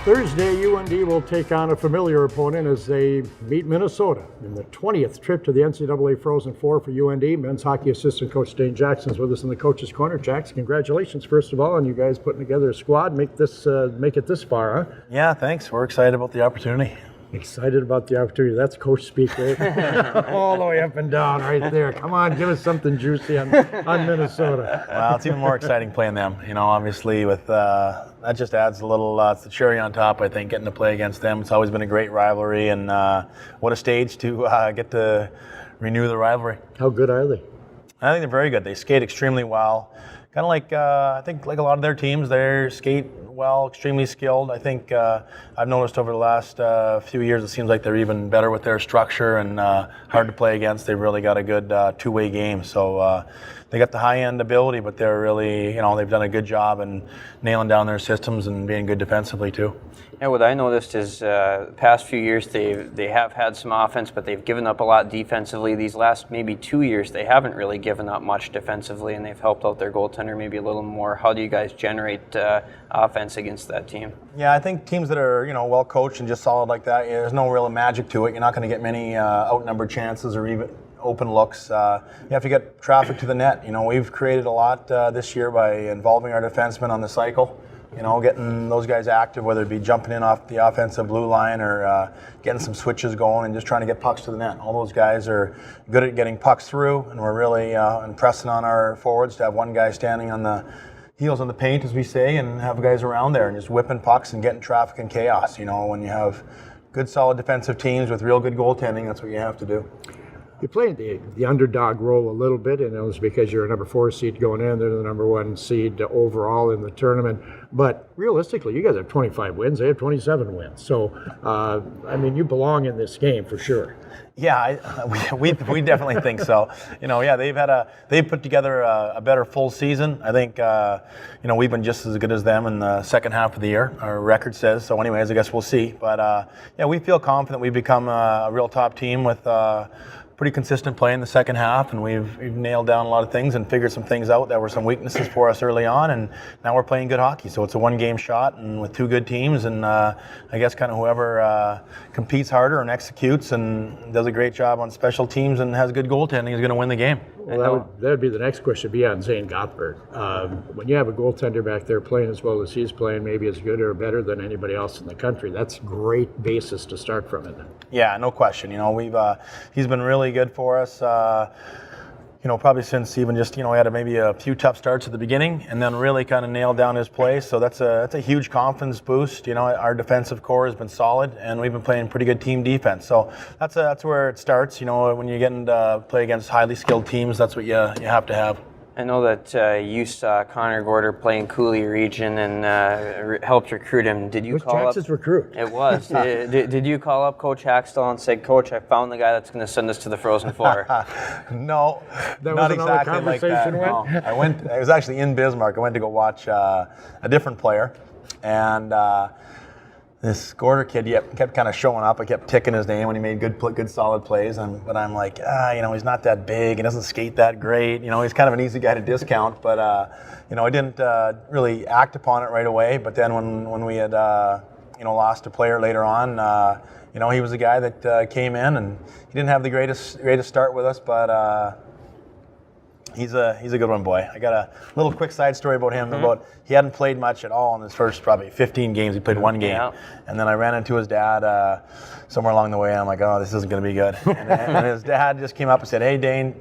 Thursday, UND will take on a familiar opponent as they meet Minnesota in the 20th trip to the NCAA Frozen Four for UND. Men's hockey assistant coach Dane Jackson is with us in the coach's corner. Jax, congratulations first of all on you guys putting together a squad, make it this far, huh? Yeah, thanks. We're excited about the opportunity. Excited about the opportunity. That's coach speak, right? All the way up and down right there. Come on, give us something juicy on Minnesota. Well, it's even more exciting playing them. You know, obviously with that just adds a little it's the cherry on top, I think, getting to play against them. It's always been a great rivalry, and what a stage to get to renew the rivalry. How good are they? I think they're very good. They skate extremely well. Kind of like, I think like a lot of their teams, they skate well, extremely skilled. I think I've noticed over the last few years, it seems like they're even better with their structure and hard to play against. They've really got a good two-way game. So they got the high-end ability, but they're really, they've done a good job in nailing down their systems and being good defensively too. Yeah, what I noticed is the past few years they have had some offense, but they've given up a lot defensively. These last maybe 2 years, they haven't really given up much defensively, and they've helped out their goaltender maybe a little more. How do you guys generate offense against that team? Yeah, I think teams that are well coached and just solid like that, there's no real magic to it. You're not going to get many outnumbered chances or even open looks. You have to get traffic to the net. We've created a lot this year by involving our defensemen on the cycle. Getting those guys active, whether it be jumping in off the offensive blue line or getting some switches going and just trying to get pucks to the net. All those guys are good at getting pucks through, and we're really impressing on our forwards to have one guy standing on the heels on the paint, as we say, and have guys around there and just whipping pucks and getting traffic and chaos. When you have good, solid defensive teams with real good goaltending, that's what you have to do. You played the underdog role a little bit, and it was because you're a number 4 seed going in. They're the number 1 seed overall in the tournament. But realistically, you guys have 25 wins. They have 27 wins. So, you belong in this game for sure. Yeah, we definitely think so. They've put together a better full season. I think we've been just as good as them in the second half of the year. Our record says so. Anyways, I guess we'll see. But we feel confident we've become a real top team with pretty consistent play in the second half, and we've nailed down a lot of things and figured some things out that were some weaknesses for us early on, and now we're playing good hockey. So it's a one-game shot, and with 2 good teams, and I guess kind of whoever competes harder and executes and does a great job on special teams and has good goaltending is going to win the game. Well, that would be the next question, be on Zane Gothberg. When you have a goaltender back there playing as well as he's playing, maybe as good or better than anybody else in the country, that's a great basis to start from. Yeah, no question. He's been really good for us. Probably since even just, he had maybe a few tough starts at the beginning and then really kind of nailed down his play. So that's a huge confidence boost. Our defensive core has been solid, and we've been playing pretty good team defense. So that's where it starts. When you get into play against highly skilled teams, that's what you have to have. I know that you saw Connor Gorder playing Cooley Region and helped recruit him. Did you call up? Jackson's recruit. It was. Did you call up Coach Haxtell and say, "Coach, I found the guy that's going to send us to the Frozen Four"? No, that not was exactly like that. No. I was actually in Bismarck. I went to go watch a different player, and this Gorder kid kept kind of showing up. I kept ticking his name when he made good solid plays, but I'm like, he's not that big. He doesn't skate that great. He's kind of an easy guy to discount. But I didn't really act upon it right away. But then when we had lost a player later on, he was a guy that came in, and he didn't have the greatest start with us, but. He's a good one, boy. I got a little quick side story about him. He hadn't played much at all in his first probably 15 games. He played 1 game. Yeah. And then I ran into his dad somewhere along the way, and I'm like, oh, this isn't going to be good. And his dad just came up and said, hey, Dane,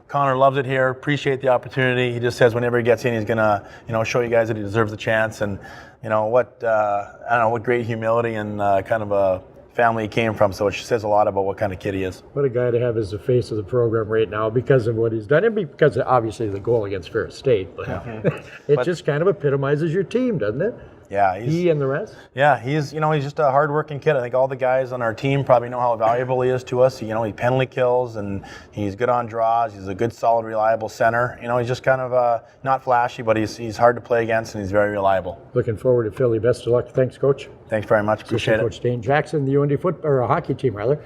Connor loves it here. Appreciate the opportunity. He just says whenever he gets in, he's going to show you guys that he deserves the chance. And what great humility and kind of a family he came from, so it says a lot about what kind of kid he is. What a guy to have as the face of the program right now because of what he's done, and because of, obviously, the goal against Ferris State, but it just kind of epitomizes your team, doesn't it? Yeah, he and the rest. Yeah, he's just a hard-working kid. I think all the guys on our team probably know how valuable he is to us. He penalty kills, and he's good on draws. He's a good, solid, reliable center. He's just kind of not flashy, but he's hard to play against, and he's very reliable. Looking forward to Philly. Best of luck. Thanks, Coach. Thanks very much. Appreciate it. Coach Dane Jackson, the UND hockey team, rather.